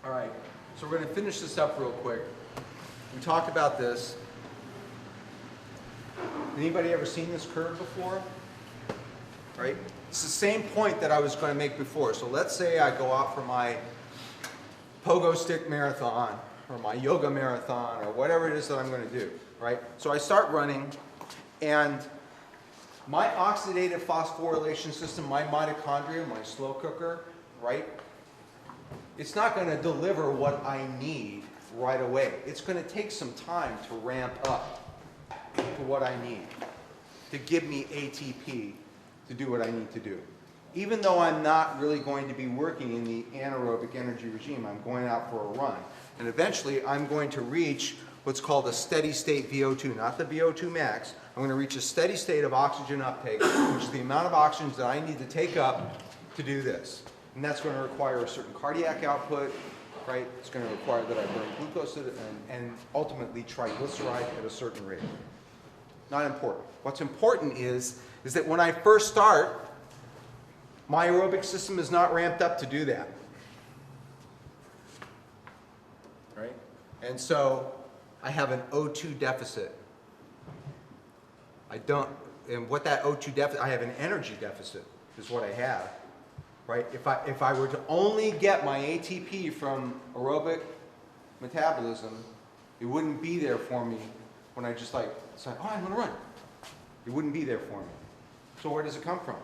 All right, so we're going to finish this up real quick. We talked about this. Anybody ever seen this curve before? Right? It's the same point that I was going to make before. So let's say I go out for my pogo stick marathon or my yoga marathon or whatever it is that I'm going to do. Right? So I start running, and my oxidative phosphorylation system, my mitochondria, my slow cooker, right? It's not going to deliver what I need right away. It's going to take some time to ramp up to what I need to give me ATP to do what I need to do. Even though I'm not really going to be working in the anaerobic energy regime, I'm going out for a run. And eventually I'm going to reach what's called a steady state VO2, not the VO2 max. I'm going to reach a steady state of oxygen uptake, which is the amount of oxygen that I need to take up to do this. And that's going to require a certain cardiac output, right? It's going to require that I burn glucose and ultimately triglyceride at a certain rate. Not important. What's important is that when I first start, my aerobic system is not ramped up to do that. Right? And so I have an O2 deficit. And what that O2 deficit, I have an energy deficit is what I have. Right? If I were to only get my ATP from aerobic metabolism, it wouldn't be there for me when I just like decide, oh, I'm going to run. It wouldn't be there for me. So where does it come from?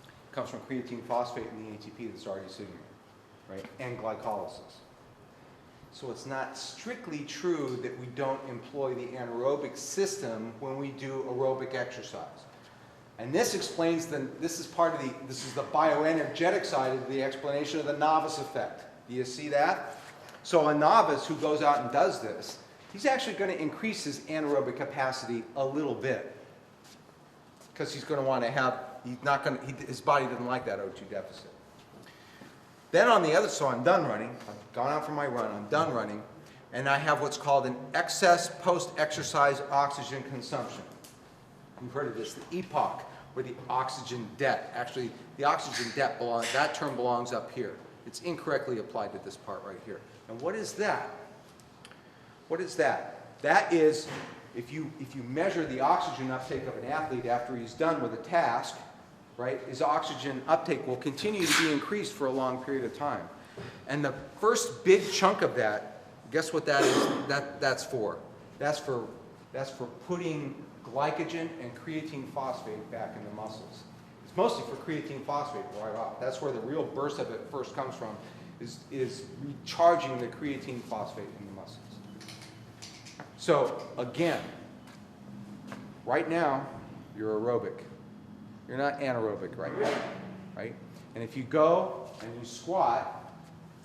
It comes from creatine phosphate in the ATP that's already sitting there, right? And glycolysis. So it's not strictly true that we don't employ the anaerobic system when we do aerobic exercise. And this explains this is the bioenergetic side of the explanation of the novice effect. Do you see that? So a novice who goes out and does this, he's actually going to increase his anaerobic capacity a little bit. Because he's going to want to have, his body doesn't like that O2 deficit. Then on the other side, I'm done running. I've gone out for my run, I'm done running, and I have what's called an excess post-exercise oxygen consumption. You've heard of this, the EPOC, or the oxygen debt. Actually, the oxygen debt that term belongs up here. It's incorrectly applied to this part right here. And what is that? What is that? That is, if you measure the oxygen uptake of an athlete after he's done with a task, right, his oxygen uptake will continue to be increased for a long period of time. And the first big chunk of that, guess what that is? That's for? That's for putting glycogen and creatine phosphate back in the muscles. It's mostly for creatine phosphate right off. That's where the real burst of it first comes from, is recharging the creatine phosphate in the muscles. So again, right now, you're aerobic. You're not anaerobic right now, right? And if you go and you squat,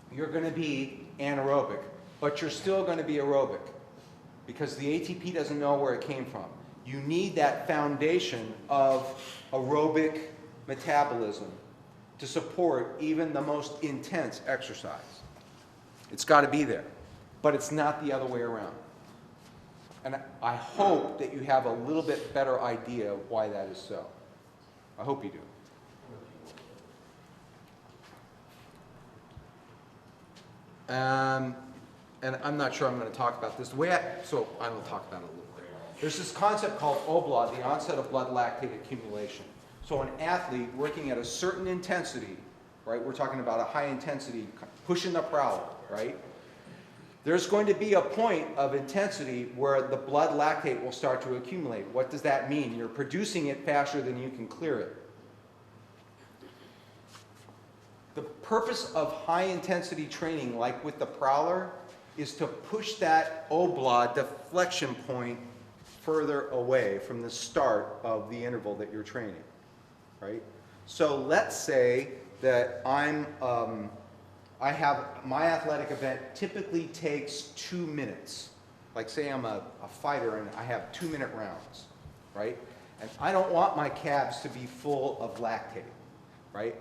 you're going to be anaerobic, but you're still going to be aerobic because the ATP doesn't know where it came from. You need that foundation of aerobic metabolism to support even the most intense exercise. It's got to be there, but it's not the other way around. And I hope that you have a little bit better idea of why that is so. I hope you do. And I'm not sure I'm going to talk about this. So I will talk about it a little bit. There's this concept called OBLA, the onset of blood lactate accumulation. So an athlete working at a certain intensity, right? We're talking about a high intensity, pushing the prowler, right? There's going to be a point of intensity where the blood lactate will start to accumulate. What does that mean? You're producing it faster than you can clear it. The purpose of high intensity training, like with the prowler, is to push that OBLA deflection point further away from the start of the interval that you're training, right? So let's say that I have my athletic event typically takes 2 minutes. Like say I'm a fighter and I have 2-minute rounds, right? And I don't want my calves to be full of lactate, right?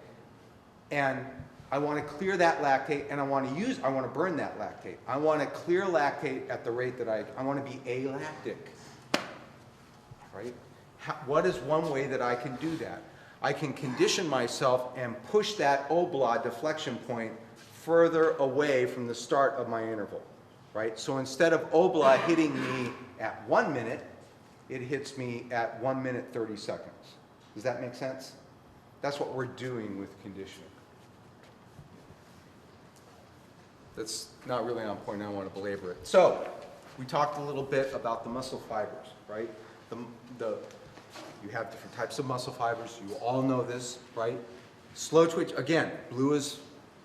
And I want to clear that lactate and I want to burn that lactate. I want to clear lactate at the rate that I want to be alactic, right? What is one way that I can do that? I can condition myself and push that obla deflection point further away from the start of my interval, right? So instead of obla hitting me at 1 minute, it hits me at 1 minute 30 seconds. Does that make sense? That's what we're doing with conditioning. That's not really on point. I don't want to belabor it. So we talked a little bit about the muscle fibers, right? You have different types of muscle fibers. You all know this, right? Slow twitch, again, blue is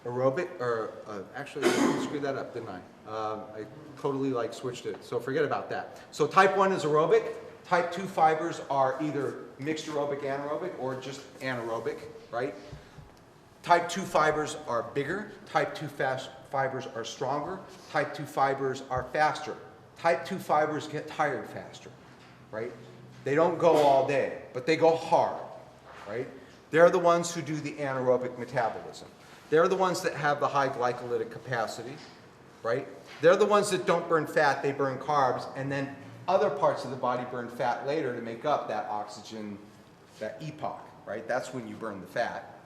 aerobic, or actually, I screwed that up, didn't I? I totally switched it, so forget about that. So type 1 is aerobic. Type 2 fibers are either mixed aerobic, anaerobic, or just anaerobic, right? Type 2 fibers are bigger. Type 2 fibers are stronger. Type 2 fibers are faster. Type 2 fibers get tired faster, right? They don't go all day, but they go hard, right? They're the ones who do the anaerobic metabolism. They're the ones that have the high glycolytic capacity, right? They're the ones that don't burn fat, they burn carbs, and then other parts of the body burn fat later to make up that oxygen, that EPOC, right? That's when you burn the fat.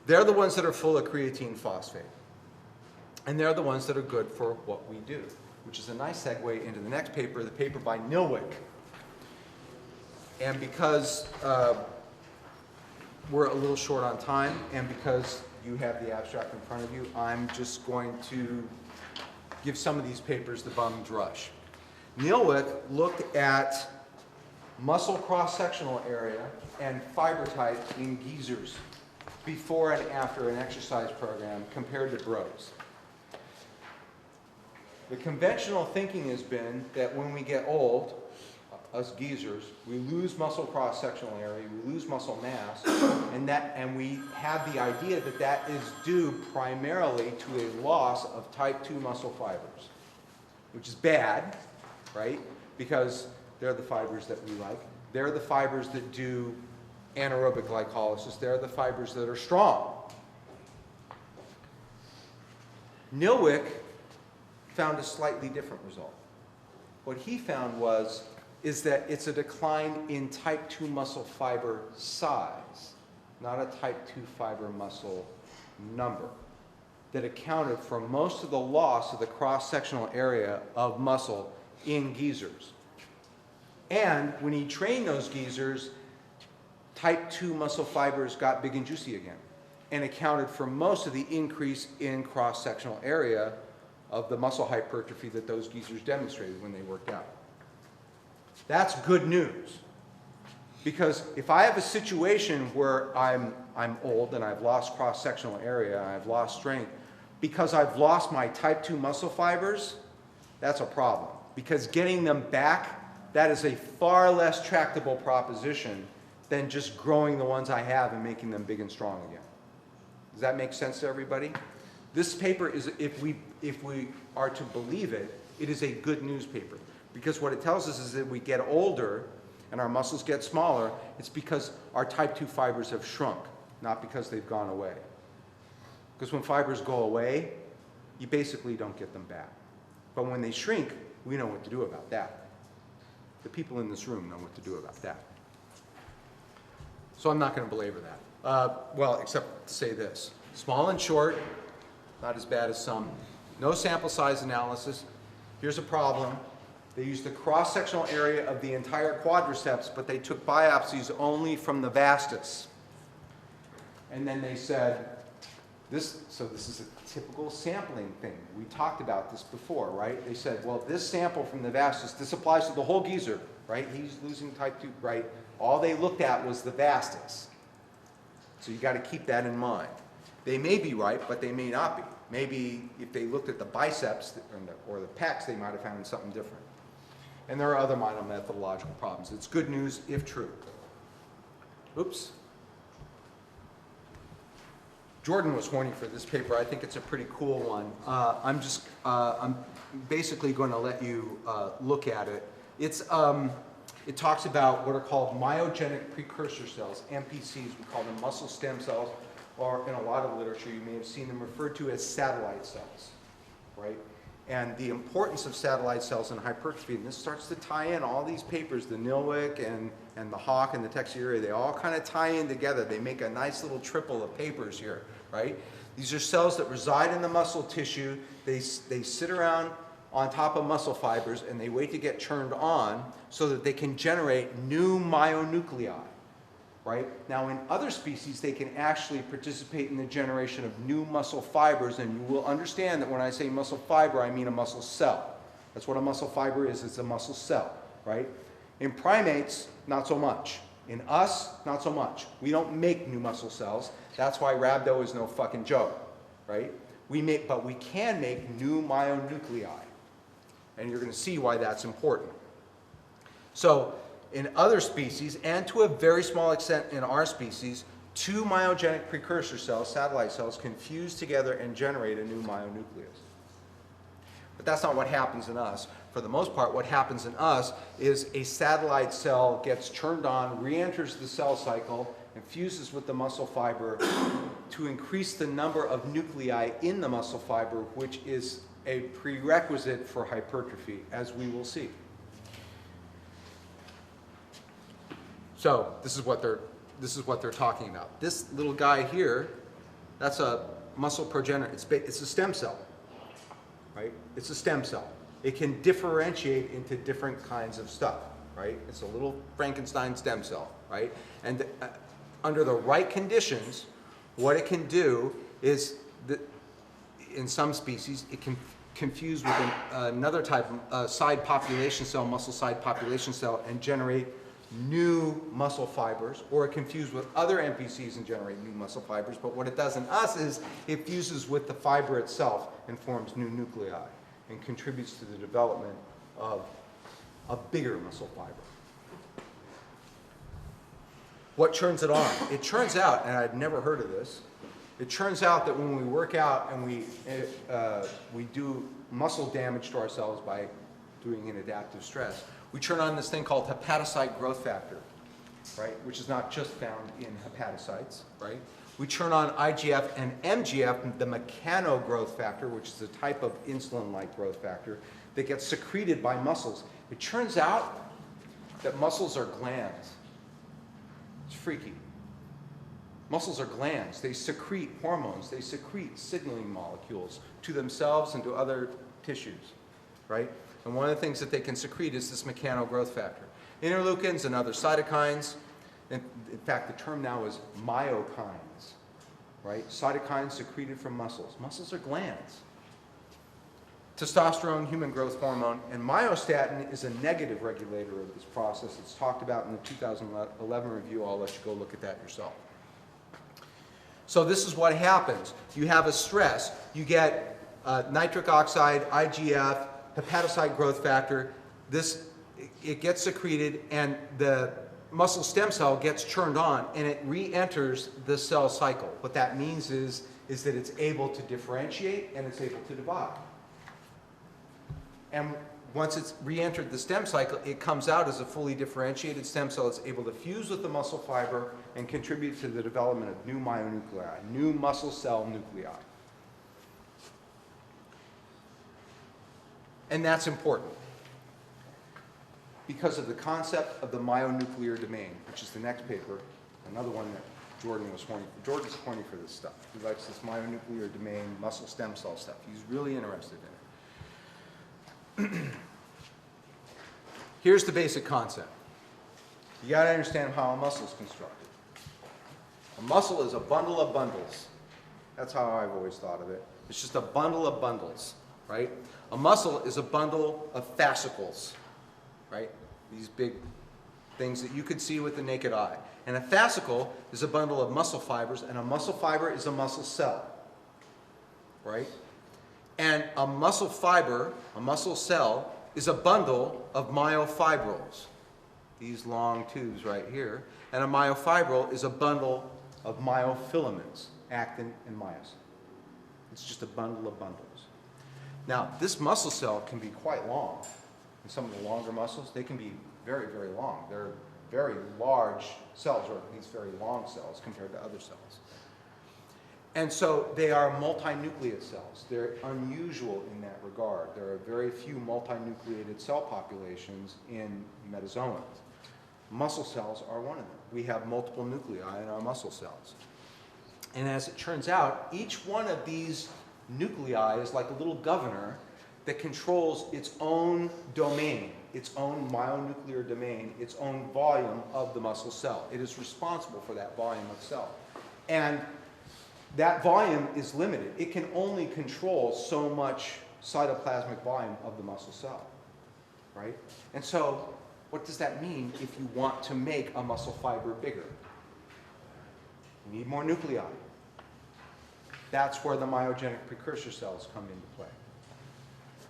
They're the ones that are full of creatine phosphate. And they're the ones that are good for what we do, which is a nice segue into the next paper, the paper by Nilwick. And because we're a little short on time, and because you have the abstract in front of you, I'm just going to give some of these papers the bum's rush. Nilwick looked at muscle cross-sectional area and fiber type in geezers before and after an exercise program compared to bros. The conventional thinking has been that when we get old, us geezers, we lose muscle cross-sectional area, we lose muscle mass, and we have the idea that that is due primarily to a loss of type 2 muscle fibers, which is bad, right? Because they're the fibers that we like. They're the fibers that do anaerobic glycolysis. They're the fibers that are strong. Nilwick found a slightly different result. What he found is that it's a decline in type 2 muscle fiber size, not a type 2 fiber muscle number, that accounted for most of the loss of the cross-sectional area of muscle in geezers. And when he trained those geezers, type 2 muscle fibers got big and juicy again and accounted for most of the increase in cross-sectional area of the muscle hypertrophy that those geezers demonstrated when they worked out. That's good news. Because if I have a situation where I'm old and I've lost cross-sectional area, and I've lost strength, because I've lost my type 2 muscle fibers, that's a problem. Because getting them back, that is a far less tractable proposition than just growing the ones I have and making them big and strong again. Does that make sense to everybody? This paper is, if we are to believe it, it is a good news paper. Because what it tells us is that we get older and our muscles get smaller, it's because our type 2 fibers have shrunk, not because they've gone away. Because when fibers go away, you basically don't get them back. But when they shrink, we know what to do about that. The people in this room know what to do about that. So I'm not going to belabor that. Well, except to say this. Small and short, not as bad as some. No sample size analysis. Here's a problem. They used the cross-sectional area of the entire quadriceps, but they took biopsies only from the vastus. And then they said, this is a typical sampling thing. We talked about this before, right? They said, well, this sample from the vastus, this applies to the whole geezer, right? He's losing type 2, right? All they looked at was the vastus. So you got to keep that in mind. They may be right, but they may not be. Maybe if they looked at the biceps or the pecs, they might have found something different. And there are other minor methodological problems. It's good news if true. Oops. Jordan was horny for this paper. I think it's a pretty cool one. I'm basically going to let you look at it. It talks about what are called myogenic precursor cells, MPCs. We call them muscle stem cells, or in a lot of literature you may have seen them referred to as satellite cells, right? and the importance of satellite cells in hypertrophy. And this starts to tie in all these papers, the Nilwick and the Hawk and the Texiera, they all kind of tie in together. They make a nice little triple of papers here, right? These are cells that reside in the muscle tissue. They sit around on top of muscle fibers and they wait to get turned on so that they can generate new myonuclei. Right? Now in other species they can actually participate in the generation of new muscle fibers, and you will understand that when I say muscle fiber I mean a muscle cell. That's what a muscle fiber is, it's a muscle cell, right? In primates, not so much. In us, not so much. We don't make new muscle cells. That's why rhabdo is no fucking joke, right? But we can make new myonuclei, and you're going to see why that's important. So in other species, and to a very small extent in our species, two myogenic precursor cells, satellite cells, can fuse together and generate a new myonucleus. But that's not what happens in us. For the most part, what happens in us is a satellite cell gets turned on, re-enters the cell cycle, and fuses with the muscle fiber to increase the number of nuclei in the muscle fiber, which is a prerequisite for hypertrophy, as we will see. So this is what they're talking about. This little guy here, that's a muscle progenitor. It's a stem cell, right? It's a stem cell. It can differentiate into different kinds of stuff, right? It's a little Frankenstein stem cell, right? And under the right conditions, what it can do is that in some species it can confuse with another type of side population cell, muscle side population cell, and generate new muscle fibers, or it can fuse with other NPCs and generate new muscle fibers. But what it does in us is it fuses with the fiber itself and forms new nuclei and contributes to the development of a bigger muscle fiber. What churns it on? It churns out, and I'd never heard of this, it turns out that when we work out and we do muscle damage to ourselves by doing an adaptive stress, we turn on this thing called hepatocyte growth factor, right? Which is not just found in hepatocytes, right? We turn on IGF and MGF, the mechano growth factor, which is a type of insulin-like growth factor that gets secreted by muscles. It turns out that muscles are glands. It's freaky. Muscles are glands. They secrete hormones. They secrete signaling molecules to themselves and to other tissues, right? And one of the things that they can secrete is this mechano growth factor. Interleukins and other cytokines, in fact the term now is myokines, right? Cytokines secreted from muscles. Muscles are glands. Testosterone, human growth hormone, and myostatin is a negative regulator of this process. It's talked about in the 2011 review. I'll let you go look at that yourself. So this is what happens. You have a stress. You get nitric oxide, IGF, hepatocyte growth factor. It gets secreted, and the muscle stem cell gets turned on, and it re-enters the cell cycle. What that means is that it's able to differentiate and it's able to divide. And once it's re-entered the stem cycle, it comes out as a fully differentiated stem cell. It's able to fuse with the muscle fiber and contribute to the development of new myonuclei, new muscle cell nuclei. And that's important because of the concept of the myonuclear domain, which is the next paper, another one that Jordan was horny for. Jordan's horny for this stuff. He likes this myonuclear domain, muscle stem cell stuff. He's really interested in it. Here's the basic concept. You got to understand how a muscle is constructed. A muscle is a bundle of bundles. That's how I've always thought of it. It's just a bundle of bundles, right? A muscle is a bundle of fascicles, right? These big things that you could see with the naked eye. And a fascicle is a bundle of muscle fibers, and a muscle fiber is a muscle cell, right? And a muscle fiber, a muscle cell, is a bundle of myofibrils, these long tubes right here. And a myofibril is a bundle of myofilaments, actin and myosin. It's just a bundle of bundles. Now, this muscle cell can be quite long. And some of the longer muscles, they can be very, very long. They're very large cells, or at least very long cells compared to other cells. And so they are multinucleate cells. They're unusual in that regard. There are very few multinucleated cell populations in metazoans. Muscle cells are one of them. We have multiple nuclei in our muscle cells. And as it turns out, each one of these nuclei is like a little governor that controls its own domain, its own myonuclear domain, its own volume of the muscle cell. It is responsible for that volume of cell. And that volume is limited. It can only control so much cytoplasmic volume of the muscle cell, right? And so what does that mean if you want to make a muscle fiber bigger? You need more nuclei. That's where the myogenic precursor cells come into play.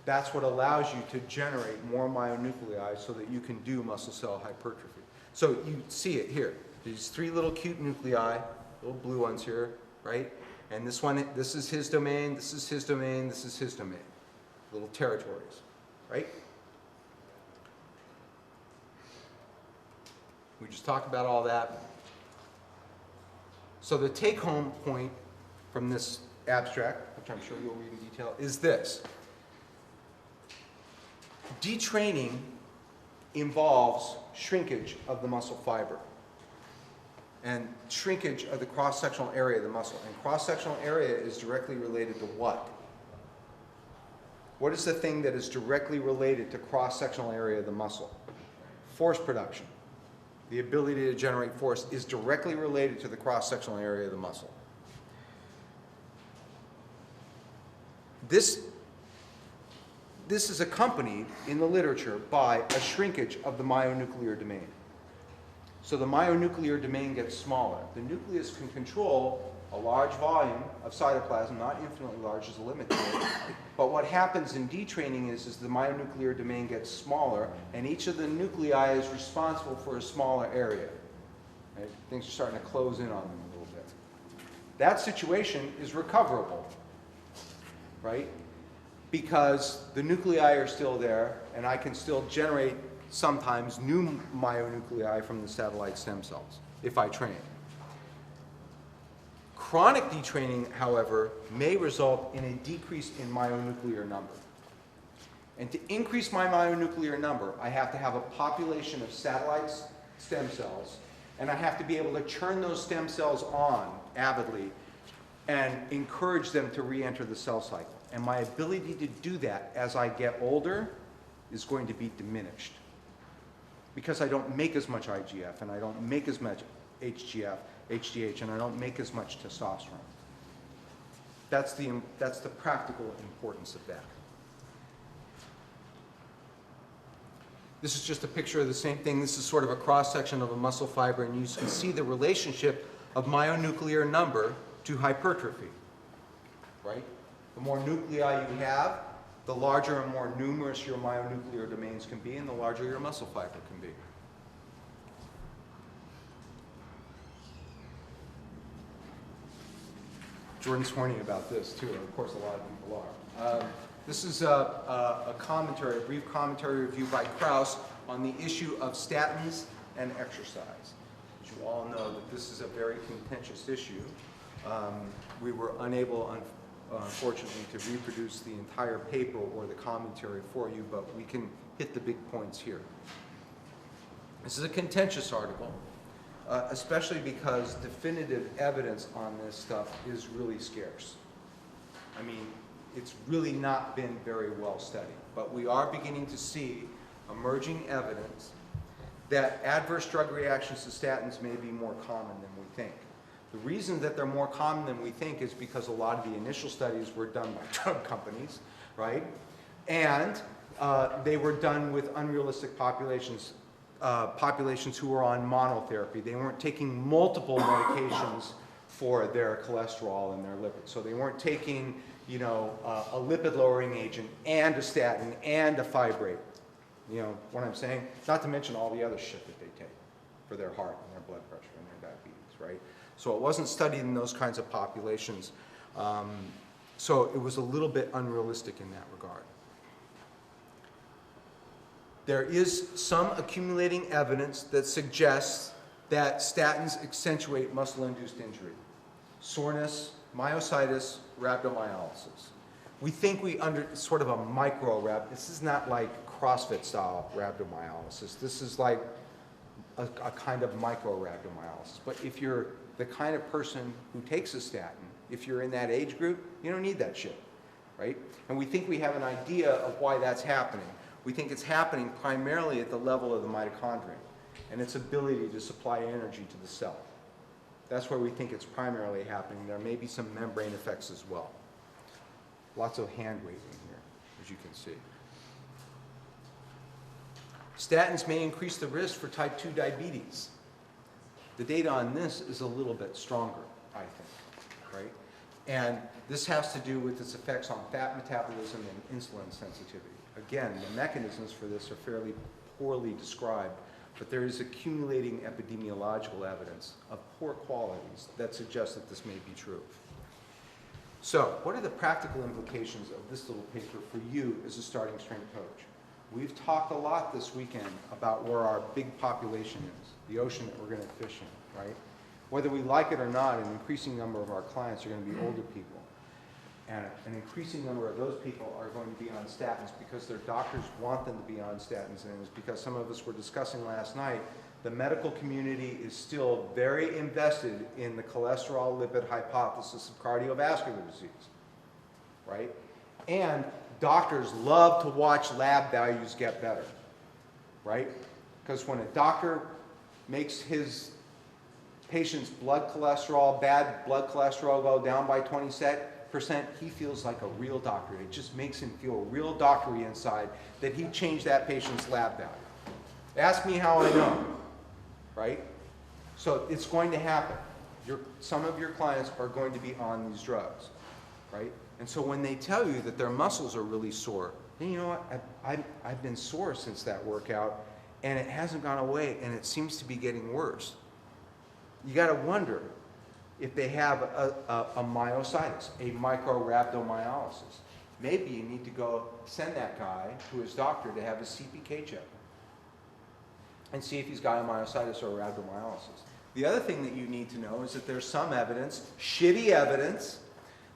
That's what allows you to generate more myonuclei so that you can do muscle cell hypertrophy. So you see it here. These three little cute nuclei, little blue ones here, right? And this one, this is his domain, this is his domain, this is his domain. Little territories, right? We just talked about all that. So the take-home point from this abstract, which I'm sure you'll read in detail, is this. Detraining involves shrinkage of the muscle fiber and shrinkage of the cross-sectional area of the muscle. And cross-sectional area is directly related to what? What is the thing that is directly related to cross-sectional area of the muscle? Force production. The ability to generate force is directly related to the cross-sectional area of the muscle. This is accompanied in the literature by a shrinkage of the myonuclear domain. So the myonuclear domain gets smaller. The nucleus can control a large volume of cytoplasm, not infinitely large, is a limit to it. But what happens in detraining is the myonuclear domain gets smaller, and each of the nuclei is responsible for a smaller area. Right? Things are starting to close in on them a little bit. That situation is recoverable, right? Because the nuclei are still there, and I can still generate sometimes new myonuclei from the satellite stem cells if I train. Chronic detraining, however, may result in a decrease in myonuclear number. And to increase my myonuclear number, I have to have a population of satellite stem cells, and I have to be able to turn those stem cells on avidly and encourage them to re-enter the cell cycle. And my ability to do that as I get older is going to be diminished because I don't make as much IGF and I don't make as much HGF, HGH, and I don't make as much testosterone. That's the practical importance of that. This is just a picture of the same thing. This is sort of a cross-section of a muscle fiber, and you can see the relationship of myonuclear number to hypertrophy, right? The more nuclei you have, the larger and more numerous your myonuclear domains can be, and the larger your muscle fiber can be. Jordan's horny about this, too, and of course a lot of people are. This is a commentary, a brief commentary review by Krauss on the issue of statins and exercise. As you all know, that this is a very contentious issue. We were unable, unfortunately, to reproduce the entire paper or the commentary for you, but we can hit the big points here. This is a contentious article, especially because definitive evidence on this stuff is really scarce. I mean, it's really not been very well studied, but we are beginning to see emerging evidence that adverse drug reactions to statins may be more common than we think. The reason that they're more common than we think is because a lot of the initial studies were done by drug companies, right? And they were done with unrealistic populations, populations who were on monotherapy. They weren't taking multiple medications for their cholesterol and their lipids. So they weren't taking, you know, a lipid-lowering agent and a statin and a fibrate. You know what I'm saying? Not to mention all the other shit that they take for their heart and their blood pressure and their diabetes, right? So it wasn't studied in those kinds of populations. So it was a little bit unrealistic in that regard. There is some accumulating evidence that suggests that statins accentuate muscle-induced injury. Soreness, myositis, rhabdomyolysis. We think we under sort of a micro rhab. This is not like CrossFit style rhabdomyolysis. This is like a kind of micro rhabdomyolysis. But if you're the kind of person who takes a statin, if you're in that age group, you don't need that shit, right? And we think we have an idea of why that's happening. We think it's happening primarily at the level of the mitochondrion and its ability to supply energy to the cell. That's where we think it's primarily happening. There may be some membrane effects as well. Lots of hand waving here, as you can see. Statins may increase the risk for type 2 diabetes. The data on this is a little bit stronger, I think, right? And this has to do with its effects on fat metabolism and insulin sensitivity. Again, the mechanisms for this are fairly poorly described, but there is accumulating epidemiological evidence of poor qualities that suggest that this may be true. So, what are the practical implications of this little paper for you as a starting strength coach? We've talked a lot this weekend about where our big population is, the ocean that we're going to fish in, right? Whether we like it or not, an increasing number of our clients are going to be older people. And an increasing number of those people are going to be on statins because their doctors want them to be on statins. And it's because some of us were discussing last night, the medical community is still very invested in the cholesterol lipid hypothesis of cardiovascular disease, right? And doctors love to watch lab values get better, right? Because when a doctor makes his patient's blood cholesterol, bad blood cholesterol go down by 20%, he feels like a real doctor. It just makes him feel real doctory inside that he changed that patient's lab value. Ask me how I know, right? So it's going to happen. Some of your clients are going to be on these drugs, right? And so when they tell you that their muscles are really sore, then you know what, I've been sore since that workout and it hasn't gone away and it seems to be getting worse. You got to wonder if they have a myositis, a microrhabdomyolysis. Maybe you need to go send that guy to his doctor to have his CPK check and see if he's got a myositis or a rhabdomyolysis. The other thing that you need to know is that there's some evidence, shitty evidence,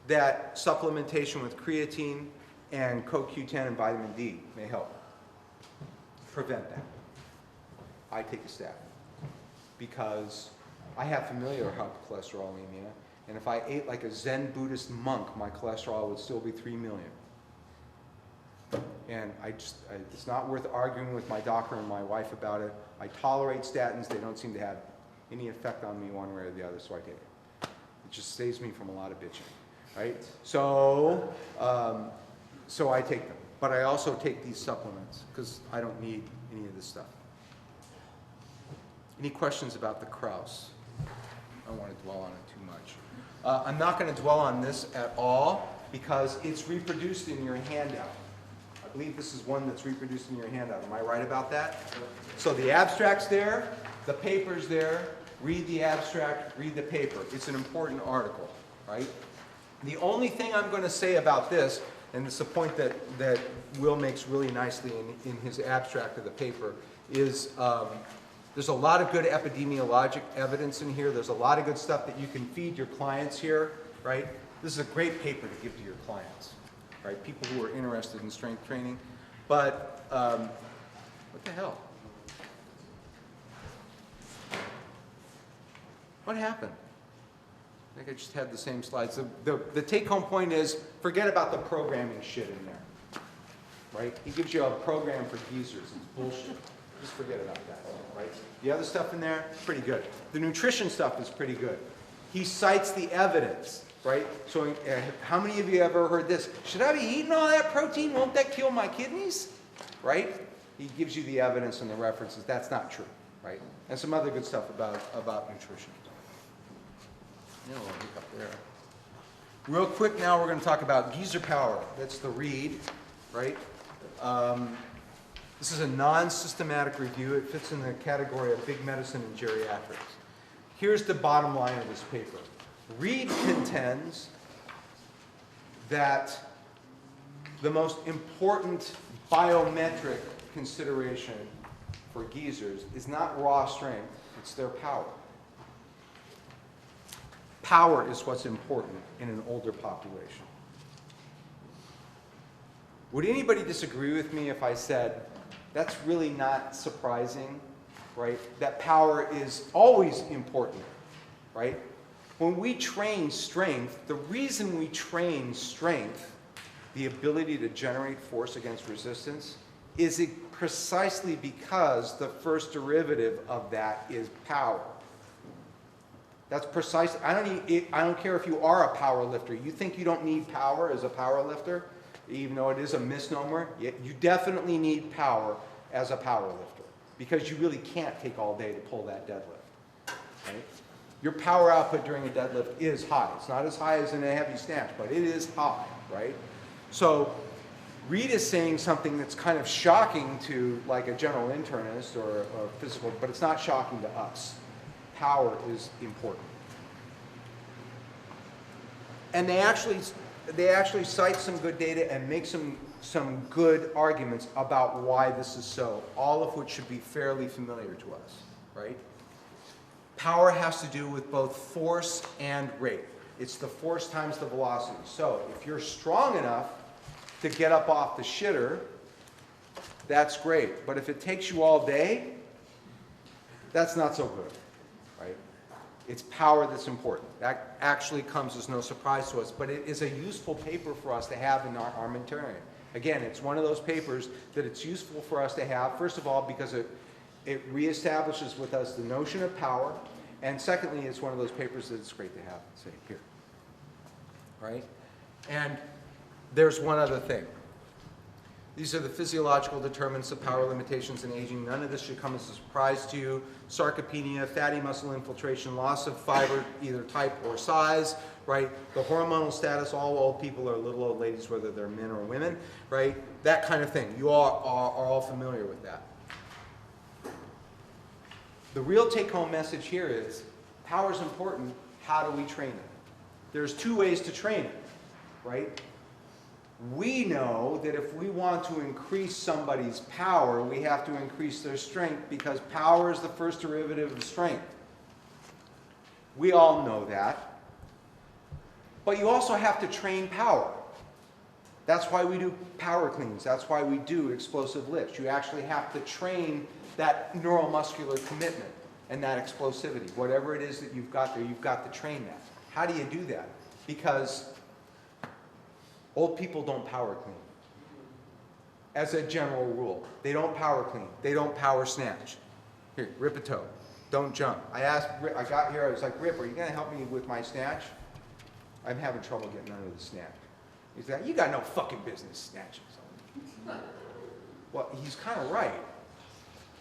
that supplementation with creatine and CoQ10 and vitamin D may help prevent that. I take a statin because I have familial hypercholesterolemia, and if I ate like a Zen Buddhist monk, my cholesterol would still be 3 million. And it's not worth arguing with my doctor and my wife about it. I tolerate statins. They don't seem to have any effect on me one way or the other, so I take it. It just saves me from a lot of bitching, right? So I take them. But I also take these supplements because I don't need any of this stuff. Any questions about the Krauss? I don't want to dwell on it too much. I'm not going to dwell on this at all because it's reproduced in your handout. I believe this is one that's reproduced in your handout. Am I right about that? So the abstract's there, the paper's there. Read the abstract, read the paper. It's an important article, right? The only thing I'm going to say about this, and it's a point that Will makes really nicely in his abstract of the paper, is there's a lot of good epidemiologic evidence in here. There's a lot of good stuff that you can feed your clients here, right? This is a great paper to give to your clients, right? People who are interested in strength training. But what the hell? What happened? I think I just had the same slides. The take-home point is forget about the programming shit in there, right? He gives you a program for geezers. It's bullshit. Just forget about that, right? The other stuff in there, pretty good. The nutrition stuff is pretty good. He cites the evidence, right? So how many of you ever heard this? Should I be eating all that protein? Won't that kill my kidneys? Right? He gives you the evidence and the references. That's not true, right? And some other good stuff about nutrition. We'll look up there. Real quick now, we're going to talk about geyser power. That's the read, right? This is a non-systematic review. It fits in the category of big medicine and geriatrics. Here's the bottom line of this paper. Reed contends that the most important biometric consideration for geezers is not raw strength, it's their power. Power is what's important in an older population. Would anybody disagree with me if I said that's really not surprising, right? That power is always important, right? When we train strength, the reason we train strength, the ability to generate force against resistance, is precisely because the first derivative of that is power. That's precise. I don't care if you are a power lifter. You think you don't need power as a power lifter, even though it is a misnomer. You definitely need power as a power lifter because you really can't take all day to pull that deadlift. Right? Your power output during a deadlift is high. It's not as high as in a heavy snatch, but it is high, right? So Reed is saying something that's kind of shocking to like a general internist or physical, but it's not shocking to us. Power is important. And they actually cite some good data and make some good arguments about why this is so, all of which should be fairly familiar to us, right? Power has to do with both force and rate. It's the force times the velocity. So if you're strong enough to get up off the shitter, that's great. But if it takes you all day, that's not so good. Right? It's power that's important. That actually comes as no surprise to us, but it is a useful paper for us to have in our armamentarium. Again, it's one of those papers that it's useful for us to have, first of all, because it reestablishes with us the notion of power, and secondly, it's one of those papers that it's great to have, say, here. Right? And there's one other thing. These are the physiological determinants of power limitations in aging. None of this should come as a surprise to you. Sarcopenia, fatty muscle infiltration, loss of fiber, either type or size, right? The hormonal status, all old people are little old ladies, whether they're men or women, right? That kind of thing. You all are all familiar with that. The real take-home message here is power is important. How do we train it? There's two ways to train it, right? We know that if we want to increase somebody's power, we have to increase their strength because power is the first derivative of strength. We all know that. But you also have to train power. That's why we do power cleans. That's why we do explosive lifts. You actually have to train that neuromuscular commitment and that explosivity. Whatever it is that you've got there, you've got to train that. How do you do that? Because old people don't power clean. As a general rule, they don't power clean. They don't power snatch. Here, rip a toe. Don't jump. I got here, I was like, Rip, are you going to help me with my snatch? I'm having trouble getting under the snatch. He's like, you got no fucking business snatching. Well, he's kind of right.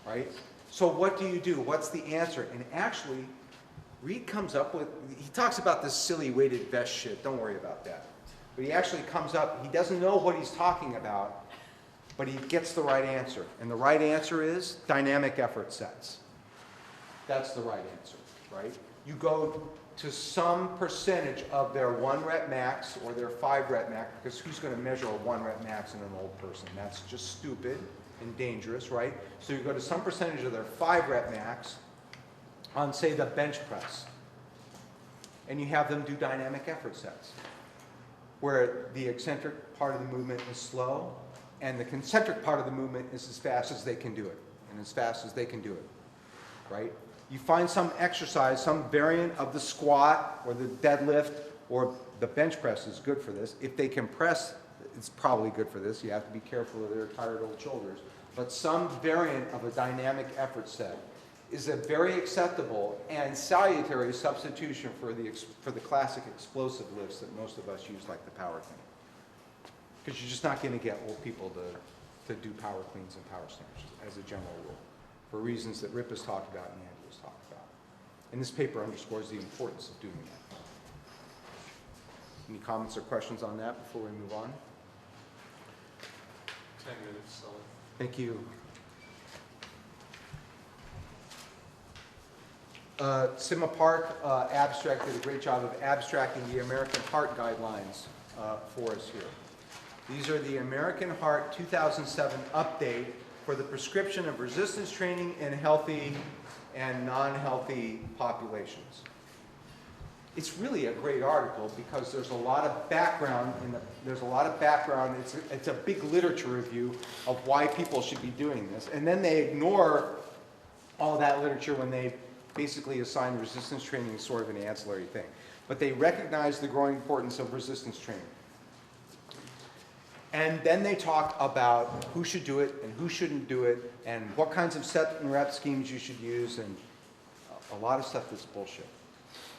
Right? So what do you do? What's the answer? And actually, Reed comes up with, he talks about this silly weighted vest shit. Don't worry about that. But he actually comes up, he doesn't know what he's talking about, but he gets the right answer. And the right answer is dynamic effort sets. That's the right answer, right? You go to some percentage of their 1 rep max or their 5 rep max, because who's going to measure a 1 rep max in an old person? That's just stupid and dangerous, right? So you go to some percentage of their 5 rep max on, say, the bench press, and you have them do dynamic effort sets, where the eccentric part of the movement is slow, and the concentric part of the movement is as fast as they can do it, and as fast as they can do it, right? You find some exercise, some variant of the squat, or the deadlift, or the bench press is good for this. If they can press, it's probably good for this. You have to be careful of their tired old shoulders. But some variant of a dynamic effort set is a very acceptable and salutary substitution for the classic explosive lifts that most of us use, like the power clean. Because you're just not going to get old people to do power cleans and power snatches as a general rule, for reasons that Rip has talked about and Andrew has talked about. And this paper underscores the importance of doing that. Any comments or questions on that before we move on? 10 minutes, so. Thank you. Sima Park Abstract did a great job of abstracting the American Heart Guidelines for us here. These are the American Heart 2007 update for the prescription of resistance training in healthy and non-healthy populations. it's really a great article because there's a lot of background it's a big literature review of why people should be doing this. And then they ignore all that literature when they basically assign resistance training as sort of an ancillary thing. But they recognize the growing importance of resistance training. And then they talk about who should do it and who shouldn't do it and what kinds of set and rep schemes you should use and a lot of stuff that's bullshit.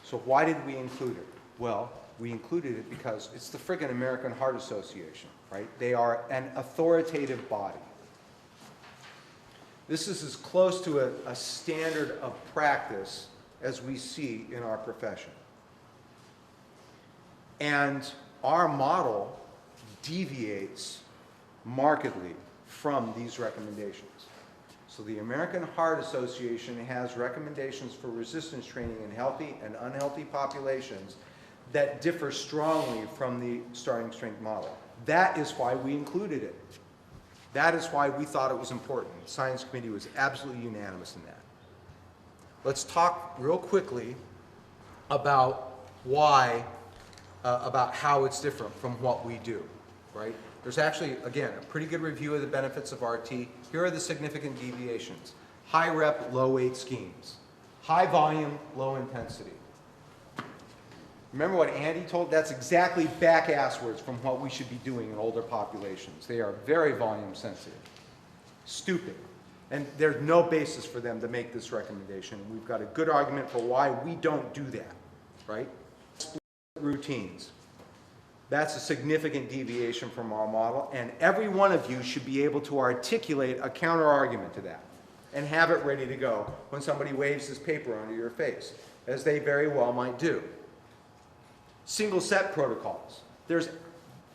So why did we include it? Well, we included it because it's the friggin' American Heart Association, right? They are an authoritative body. This is as close to a standard of practice as we see in our profession. And our model deviates markedly from these recommendations. So the American Heart Association has recommendations for resistance training in healthy and unhealthy populations that differ strongly from the starting strength model. That is why we included it. That is why we thought it was important. The science committee was absolutely unanimous in that. Let's talk real quickly about why, about how it's different from what we do, right? There's actually, again, a pretty good review of the benefits of RT. Here are the significant deviations. High rep, low weight schemes. High volume, low intensity. Remember what Andy told? That's exactly back-asswards from what we should be doing in older populations. They are very volume sensitive. Stupid. And there's no basis for them to make this recommendation. We've got a good argument for why we don't do that, right? Split routines. That's a significant deviation from our model, and every one of you should be able to articulate a counter-argument to that and have it ready to go when somebody waves this paper under your face, as they very well might do. Single set protocols. There's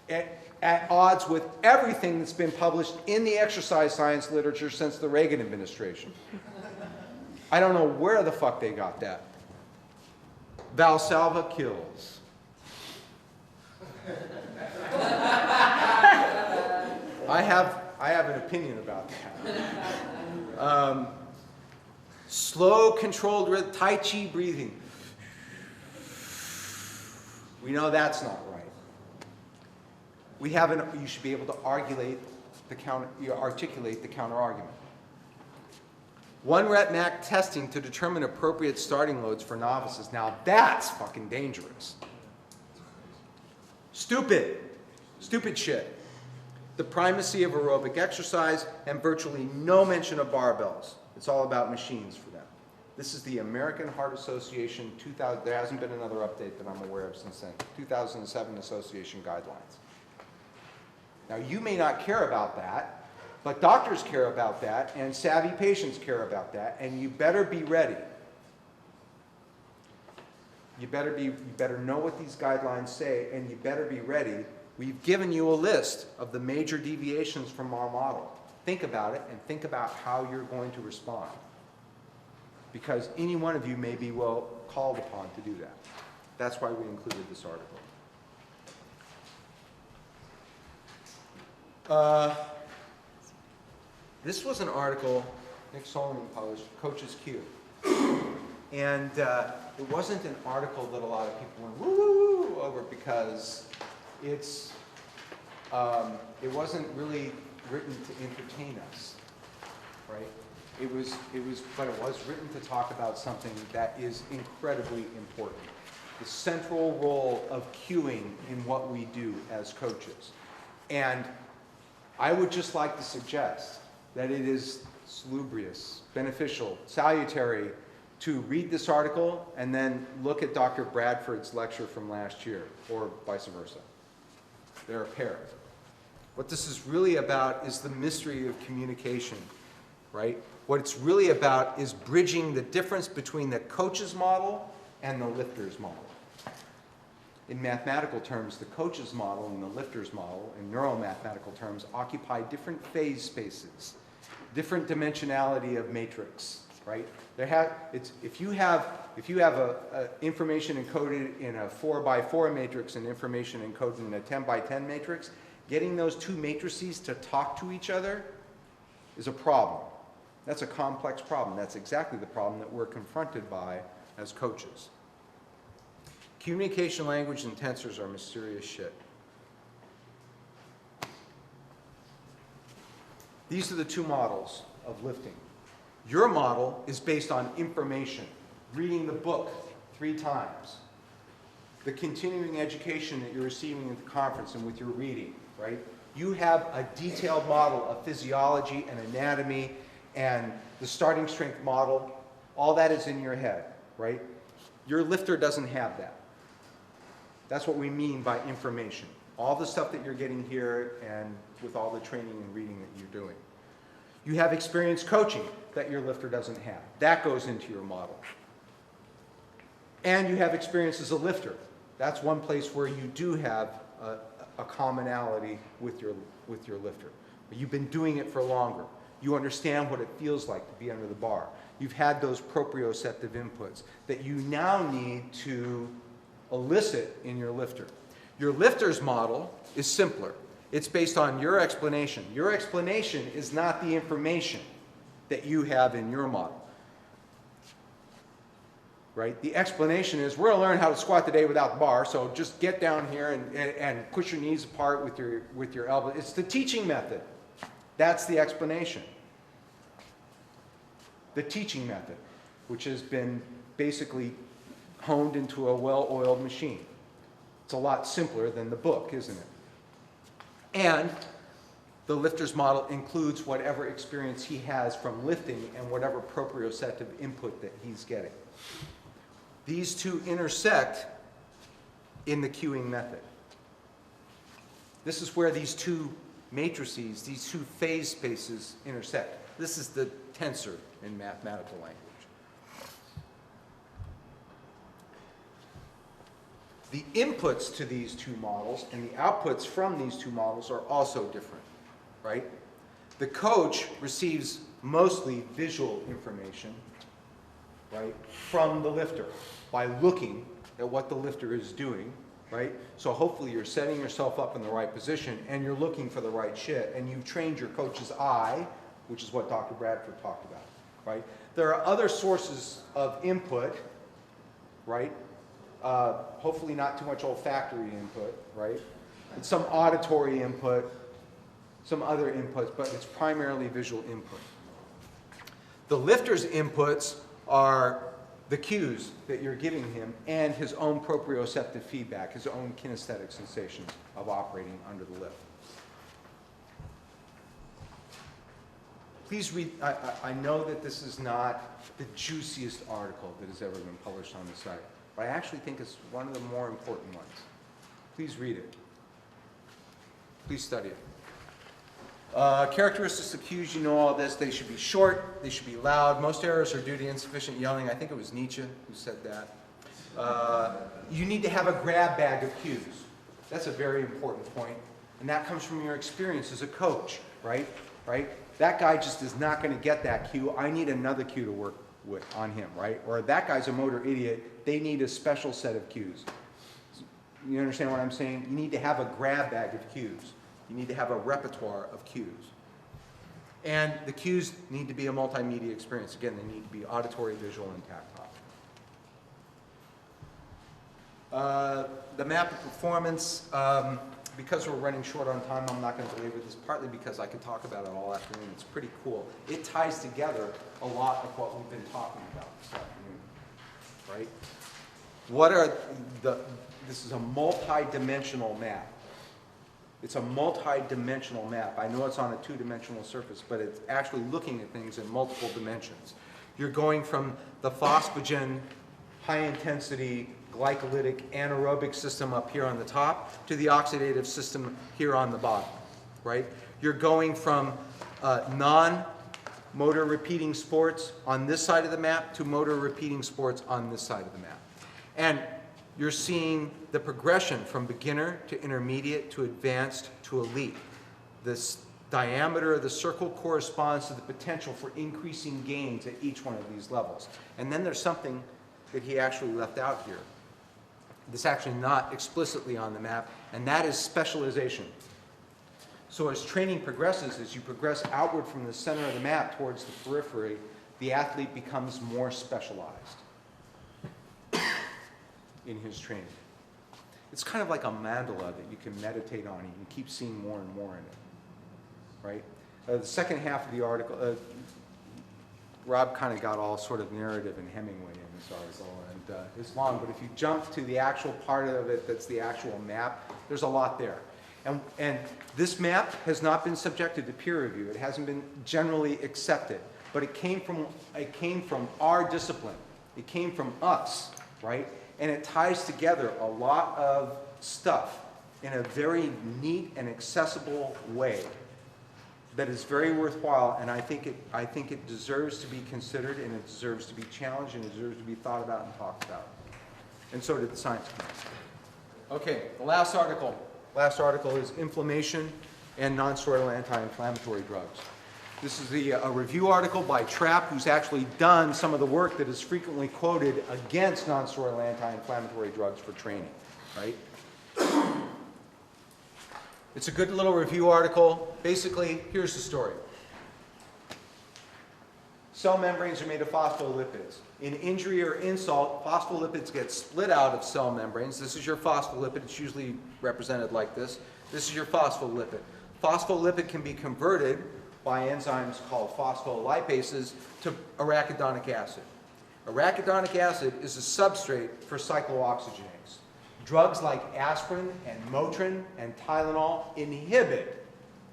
at odds with everything that's been published in the exercise science literature since the Reagan administration. I don't know where the fuck they got that. Valsalva kills. I have an opinion about that. Slow, controlled rhythm, Tai Chi breathing. We know that's not right. You should be able to articulate the counter argument. 1 rep max testing to determine appropriate starting loads for novices. Now that's fucking dangerous. Stupid shit. The primacy of aerobic exercise and virtually no mention of barbells. It's all about machines for them. This is the American Heart Association 2000, there hasn't been another update that I'm aware of since then, 2007 Association guidelines. Now you may not care about that, but doctors care about that and savvy patients care about that, and you better be ready. You better know what these guidelines say, and you better be ready. We've given you a list of the major deviations from our model. Think about it and think about how you're going to respond. Because any one of you may be well called upon to do that. That's why we included this article. This was an article Nick Solomon published, Coach's Q. And it wasn't an article that a lot of people went woo over because it wasn't really written to entertain us, right? But it was written to talk about something that is incredibly important. The central role of cueing in what we do as coaches. And I would just like to suggest that it is salubrious, beneficial, salutary to read this article and then look at Dr. Bradford's lecture from last year, or vice versa. They're a pair. What this is really about is the mystery of communication, right? What it's really about is bridging the difference between the coach's model and the lifter's model. In mathematical terms, the coach's model and the lifter's model, in neuromathematical terms, occupy different phase spaces, different dimensionality of matrix, right? If you have information encoded in a 4x4 matrix and information encoded in a 10x10 matrix, getting those two matrices to talk to each other is a problem. That's a complex problem. That's exactly the problem that we're confronted by as coaches. Communication language and tensors are mysterious shit. These are the two models of lifting. Your model is based on information, reading the book 3 times, the continuing education that you're receiving at the conference and with your reading, right? You have a detailed model of physiology and anatomy and the starting strength model. All that is in your head, right? Your lifter doesn't have that. That's what we mean by information. All the stuff that you're getting here and with all the training and reading that you're doing. You have experienced coaching that your lifter doesn't have. That goes into your model. And you have experience as a lifter. That's one place where you do have a commonality with your lifter. But you've been doing it for longer. You understand what it feels like to be under the bar. You've had those proprioceptive inputs that you now need to elicit in your lifter. Your lifter's model is simpler. It's based on your explanation. Your explanation is not the information that you have in your model. Right? The explanation is, we're going to learn how to squat today without the bar, so just get down here and push your knees apart with your elbow. It's the teaching method. That's the explanation. The teaching method, which has been basically honed into a well-oiled machine. It's a lot simpler than the book, isn't it? And the lifter's model includes whatever experience he has from lifting and whatever proprioceptive input that he's getting. These two intersect in the cueing method. This is where these two matrices, these two phase spaces intersect. This is the tensor in mathematical language. The inputs to these two models and the outputs from these two models are also different, right? The coach receives mostly visual information, right, from the lifter by looking at what the lifter is doing, right? So hopefully you're setting yourself up in the right position and you're looking for the right shit and you've trained your coach's eye, which is what Dr. Bradford talked about, right? There are other sources of input, right? Hopefully not too much olfactory input, right? And some auditory input, some other inputs, but it's primarily visual input. The lifter's inputs are the cues that you're giving him and his own proprioceptive feedback, his own kinesthetic sensations of operating under the lift. Please read, I know that this is not the juiciest article that has ever been published on the site, but I actually think it's one of the more important ones. Please read it. Please study it. Characteristics of cues, you know all this. They should be short, they should be loud. Most errors are due to insufficient yelling. I think it was Nietzsche who said that. You need to have a grab bag of cues. That's a very important point. And that comes from your experience as a coach, right? That guy just is not going to get that cue. I need another cue to work with on him, right? Or that guy's a motor idiot. They need a special set of cues. You understand what I'm saying? You need to have a grab bag of cues. You need to have a repertoire of cues. And the cues need to be a multimedia experience. Again, they need to be auditory, visual, and tactile. The map of performance, because we're running short on time, I'm not going to belabor this, partly because I could talk about it all afternoon. It's pretty cool. It ties together a lot of what we've been talking about this afternoon, right? This is a multi-dimensional map. It's a multi-dimensional map. I know it's on a 2-dimensional surface, but it's actually looking at things in multiple dimensions. You're going from the phosphagen, high-intensity, glycolytic, anaerobic system up here on the top to the oxidative system here on the bottom, right? You're going from non-motor repeating sports on this side of the map to motor repeating sports on this side of the map. And you're seeing the progression from beginner to intermediate to advanced to elite. This diameter of the circle corresponds to the potential for increasing gains at each one of these levels. And then there's something that he actually left out here. That's actually not explicitly on the map, and that is specialization. So as training progresses, as you progress outward from the center of the map towards the periphery, the athlete becomes more specialized. in his training. It's kind of like a mandala that you can meditate on and you can keep seeing more and more in it, right? The second half of the article, Rob kind of got all sort of narrative and Hemingway in this article, and it's long, but if you jump to the actual part of it that's the actual map, there's a lot there. And this map has not been subjected to peer review. It hasn't been generally accepted, but it came from our discipline. It came from us, right? And it ties together a lot of stuff in a very neat and accessible way that is very worthwhile, and I think it deserves to be considered, and it deserves to be challenged, and it deserves to be thought about and talked about. And so did the science community. Okay, the last article. Last article is inflammation and non-steroidal anti-inflammatory drugs. This is a review article by Trapp, who's actually done some of the work that is frequently quoted against non-steroidal anti-inflammatory drugs for training, right? It's a good little review article. Basically, here's the story. Cell membranes are made of phospholipids. In injury or insult, phospholipids get split out of cell membranes. This is your phospholipid. It's usually represented like this. This is your phospholipid. Phospholipid can be converted by enzymes called phospholipases to arachidonic acid. Arachidonic acid is a substrate for cyclooxygenase. Drugs like aspirin and Motrin and Tylenol inhibit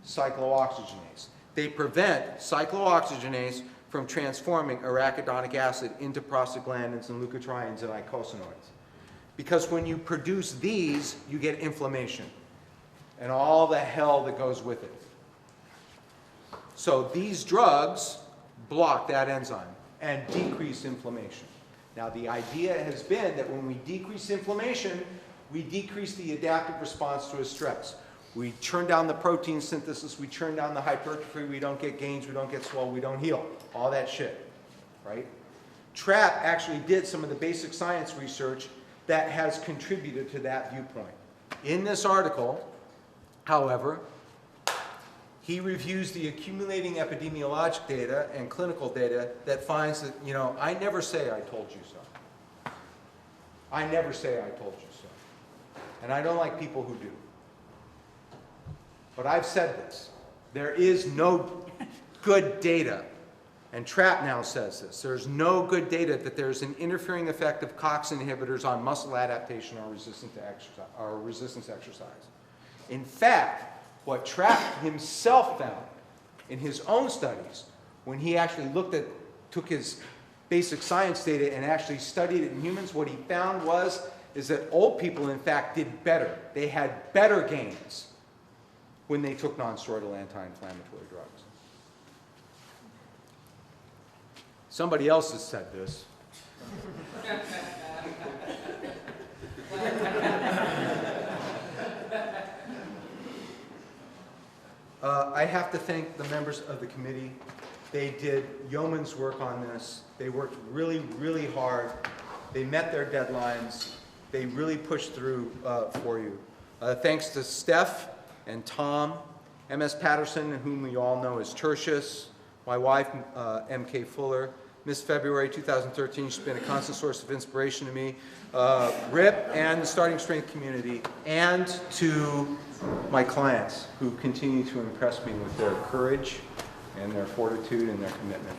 cyclooxygenase. They prevent cyclooxygenase from transforming arachidonic acid into prostaglandins and leukotrienes and eicosanoids. Because when you produce these, you get inflammation and all the hell that goes with it. So these drugs block that enzyme and decrease inflammation. Now the idea has been that when we decrease inflammation, we decrease the adaptive response to a stress. We turn down the protein synthesis, we turn down the hypertrophy, we don't get gains, we don't get swell, we don't heal. All that shit, right? Trapp actually did some of the basic science research that has contributed to that viewpoint. In this article, however, he reviews the accumulating epidemiologic data and clinical data that finds that, you know, I never say I told you so. I never say I told you so. And I don't like people who do. But I've said this. There is no good data, and Trapp now says this, there's no good data that there's an interfering effect of Cox inhibitors on muscle adaptation or resistance to exercise. In fact, what Trapp himself found in his own studies, when he actually took his basic science data and actually studied it in humans, what he found is that old people, in fact, did better. They had better gains when they took non-steroidal anti-inflammatory drugs. Somebody else has said this. I have to thank the members of the committee. They did yeoman's work on this. They worked really, really hard. They met their deadlines. They really pushed through for you. Thanks to Steph and Tom, MS Patterson, whom we all know as Tertius, my wife, M.K. Fuller, Miss February 2013, she's been a constant source of inspiration to me, Rip, and the Starting Strength community, and to my clients who continue to impress me with their courage and their fortitude and their commitment.